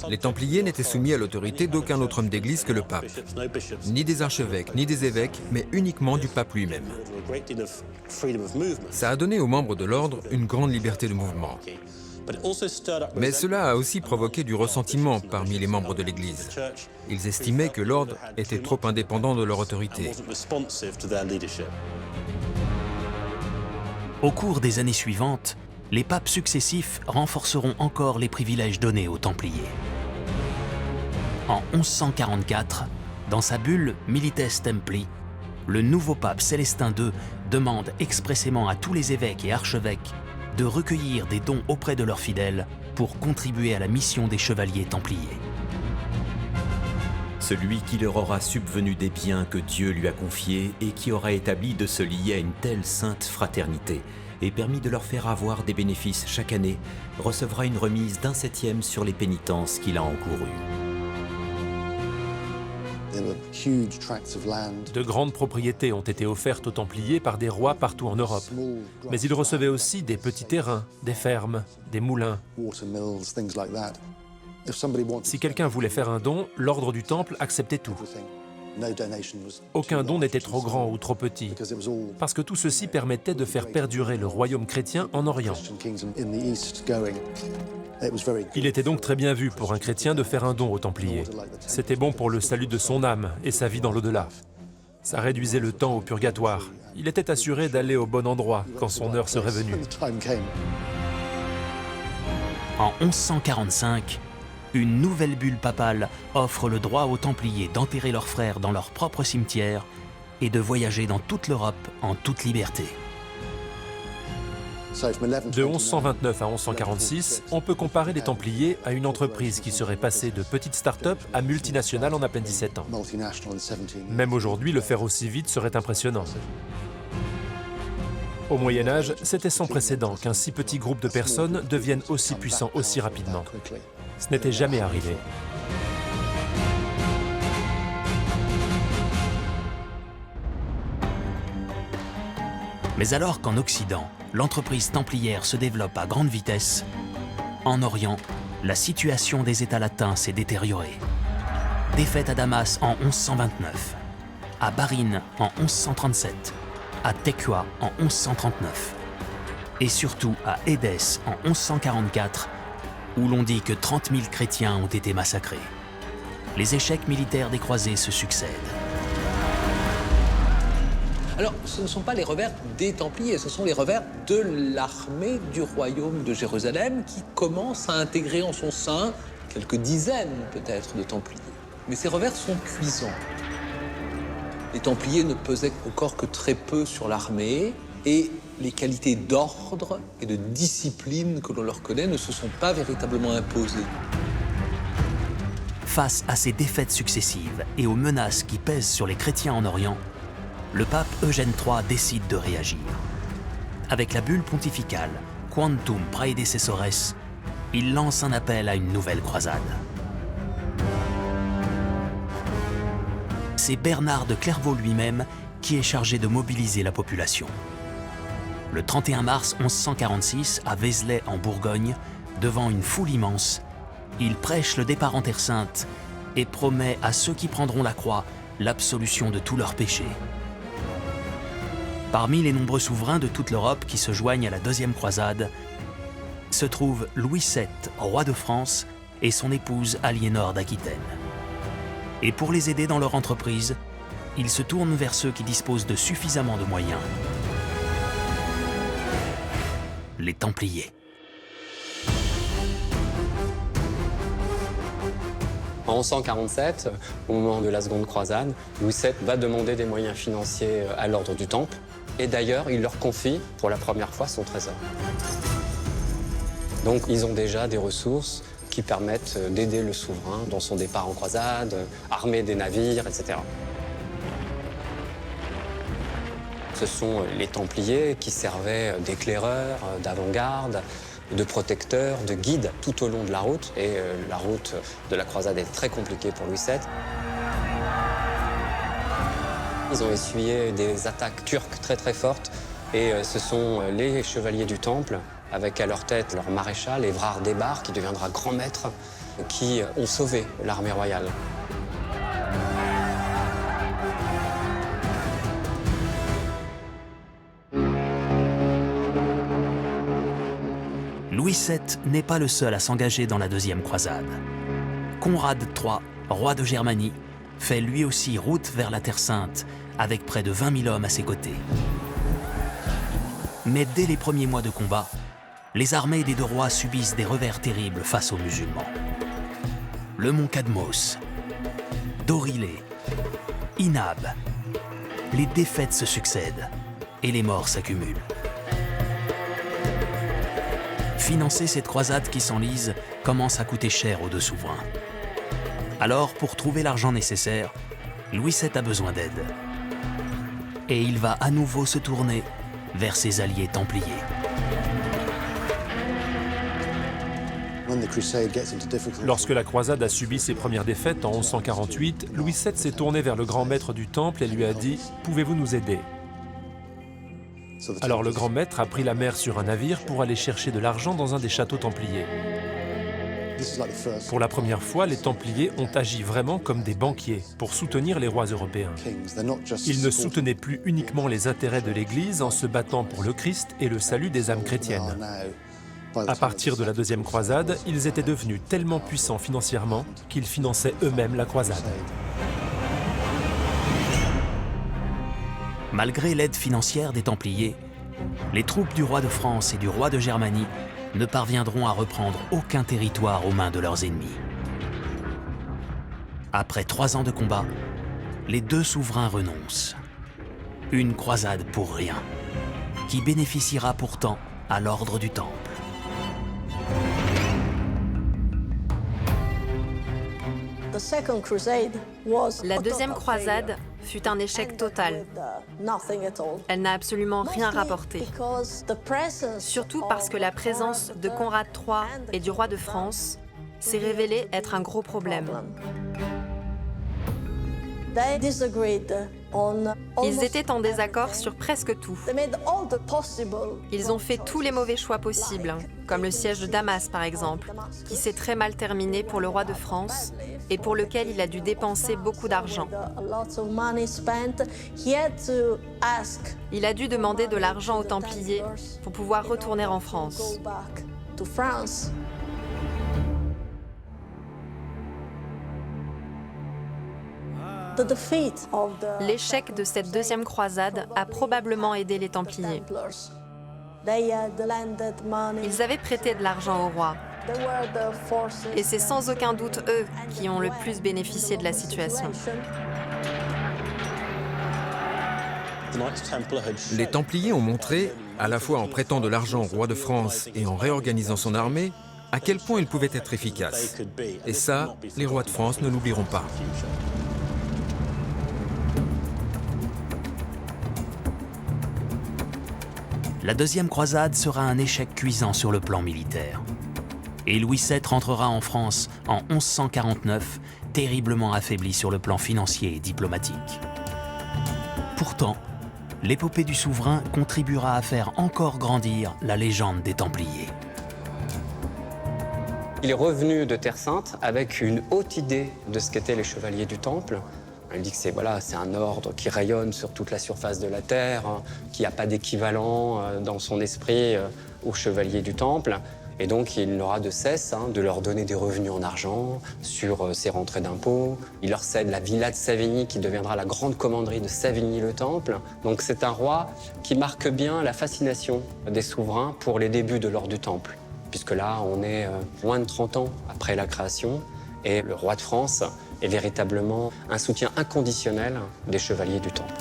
Les Templiers n'étaient soumis à l'autorité d'aucun autre homme d'église que le pape. Ni des archevêques, ni des évêques, mais uniquement du pape lui-même. Ça a donné aux membres de l'ordre une grande liberté de mouvement. Mais cela a aussi provoqué du ressentiment parmi les membres de l'Église. Ils estimaient que l'ordre était trop indépendant de leur autorité. Au cours des années suivantes, les papes successifs renforceront encore les privilèges donnés aux Templiers. En 1144, dans sa bulle Milites Templi, le nouveau pape Célestin II demande expressément à tous les évêques et archevêques de recueillir des dons auprès de leurs fidèles pour contribuer à la mission des chevaliers templiers. Celui qui leur aura subvenu des biens que Dieu lui a confiés et qui aura établi de se lier à une telle sainte fraternité et permis de leur faire avoir des bénéfices chaque année, recevra une remise d'1/7 sur les pénitences qu'il a encourues. De grandes propriétés ont été offertes aux Templiers par des rois partout en Europe. Mais ils recevaient aussi des petits terrains, des fermes, des moulins. Si quelqu'un voulait faire un don, l'ordre du Temple acceptait tout. Aucun don n'était trop grand ou trop petit, parce que tout ceci permettait de faire perdurer le royaume chrétien en Orient. Il était donc très bien vu pour un chrétien de faire un don aux Templiers. C'était bon pour le salut de son âme et sa vie dans l'au-delà. Ça réduisait le temps au purgatoire. Il était assuré d'aller au bon endroit quand son heure serait venue. En 1145, une nouvelle bulle papale offre le droit aux Templiers d'enterrer leurs frères dans leur propre cimetière et de voyager dans toute l'Europe en toute liberté. De 1129 à 1146, on peut comparer les Templiers à une entreprise qui serait passée de petite start-up à multinationale en à peine 17 ans. Même aujourd'hui, le faire aussi vite serait impressionnant. Au Moyen-Âge, c'était sans précédent qu'un si petit groupe de personnes devienne aussi puissant aussi rapidement. Ce n'était jamais arrivé. Mais alors qu'en Occident, l'entreprise templière se développe à grande vitesse, en Orient, la situation des États latins s'est détériorée. Défaite à Damas en 1129, à Barine en 1137, à Tequoa en 1139, et surtout à Édesse en 1144, où l'on dit que 30 000 chrétiens ont été massacrés. Les échecs militaires des croisés se succèdent. Alors, ce ne sont pas les revers des Templiers, ce sont les revers de l'armée du royaume de Jérusalem qui commence à intégrer en son sein quelques dizaines peut-être de Templiers. Mais ces revers sont cuisants. Les Templiers ne pesaient encore que très peu sur l'armée et les qualités d'ordre et de discipline que l'on leur connaît ne se sont pas véritablement imposées. Face à ces défaites successives et aux menaces qui pèsent sur les chrétiens en Orient, le pape Eugène III décide de réagir. Avec la bulle pontificale Quantum Praedecessores, il lance un appel à une nouvelle croisade. C'est Bernard de Clairvaux lui-même qui est chargé de mobiliser la population. Le 31 mars 1146, à Vézelay en Bourgogne, devant une foule immense, il prêche le départ en Terre Sainte et promet à ceux qui prendront la croix l'absolution de tous leurs péchés. Parmi les nombreux souverains de toute l'Europe qui se joignent à la deuxième croisade, se trouvent Louis VII, roi de France, et son épouse Aliénor d'Aquitaine. Et pour les aider dans leur entreprise, il se tourne vers ceux qui disposent de suffisamment de moyens. Les Templiers. En 1147, au moment de la Seconde Croisade, Louis VII va demander des moyens financiers à l'ordre du Temple. Et d'ailleurs, il leur confie pour la première fois son trésor. Donc ils ont déjà des ressources qui permettent d'aider le souverain dans son départ en croisade, armer des navires, etc. Ce sont les Templiers qui servaient d'éclaireurs, d'avant-garde, de protecteurs, de guides tout au long de la route. Et la route de la croisade est très compliquée pour Louis VII. Ils ont essuyé des attaques turques très très fortes. Et ce sont les chevaliers du Temple avec à leur tête leur maréchal, Évrard des Barres, qui deviendra grand maître, qui ont sauvé l'armée royale. Louis VII n'est pas le seul à s'engager dans la deuxième croisade. Conrad III, roi de Germanie, fait lui aussi route vers la Terre Sainte, avec près de 20 000 hommes à ses côtés. Mais dès les premiers mois de combat, les armées des deux rois subissent des revers terribles face aux musulmans. Le mont Cadmos, Dorilé, Inab, les défaites se succèdent et les morts s'accumulent. Financer cette croisade qui s'enlise commence à coûter cher aux deux souverains. Alors, pour trouver l'argent nécessaire, Louis VII a besoin d'aide. Et il va à nouveau se tourner vers ses alliés templiers. Lorsque la croisade a subi ses premières défaites en 1148, Louis VII s'est tourné vers le grand maître du Temple et lui a dit « Pouvez-vous nous aider ?» Alors le grand maître a pris la mer sur un navire pour aller chercher de l'argent dans un des châteaux templiers. Pour la première fois, les Templiers ont agi vraiment comme des banquiers pour soutenir les rois européens. Ils ne soutenaient plus uniquement les intérêts de l'Église en se battant pour le Christ et le salut des âmes chrétiennes. À partir de la deuxième croisade, ils étaient devenus tellement puissants financièrement qu'ils finançaient eux-mêmes la croisade. Malgré l'aide financière des Templiers, les troupes du roi de France et du roi de Germanie ne parviendront à reprendre aucun territoire aux mains de leurs ennemis. Après 3 ans de combat, les deux souverains renoncent. Une croisade pour rien, qui bénéficiera pourtant à l'ordre du Temple. La deuxième croisade fut un échec total. Elle n'a absolument rien rapporté. Surtout parce que la présence de Conrad III et du roi de France s'est révélée être un gros problème. Ils étaient en désaccord sur presque tout. Ils ont fait tous les mauvais choix possibles, comme le siège de Damas par exemple, qui s'est très mal terminé pour le roi de France et pour lequel il a dû dépenser beaucoup d'argent. Il a dû demander de l'argent aux Templiers pour pouvoir retourner en France. L'échec de cette deuxième croisade a probablement aidé les Templiers. Ils avaient prêté de l'argent au roi. Et c'est sans aucun doute eux qui ont le plus bénéficié de la situation. Les Templiers ont montré, à la fois en prêtant de l'argent au roi de France et en réorganisant son armée, à quel point ils pouvaient être efficaces. Et ça, les rois de France ne l'oublieront pas. La deuxième croisade sera un échec cuisant sur le plan militaire. Et Louis VII rentrera en France en 1149, terriblement affaibli sur le plan financier et diplomatique. Pourtant, l'épopée du souverain contribuera à faire encore grandir la légende des Templiers. Il est revenu de Terre Sainte avec une haute idée de ce qu'étaient les chevaliers du Temple. Il dit que c'est un ordre qui rayonne sur toute la surface de la Terre, qui n'a pas d'équivalent dans son esprit aux chevaliers du Temple. Et donc, il n'aura de cesse de leur donner des revenus en argent sur ses rentrées d'impôts. Il leur cède la villa de Savigny, qui deviendra la grande commanderie de Savigny-le-Temple. Donc, c'est un roi qui marque bien la fascination des souverains pour les débuts de l'ordre du Temple. Puisque là, on est moins de 30 ans après la création. Et le roi de France est véritablement un soutien inconditionnel des chevaliers du Temple.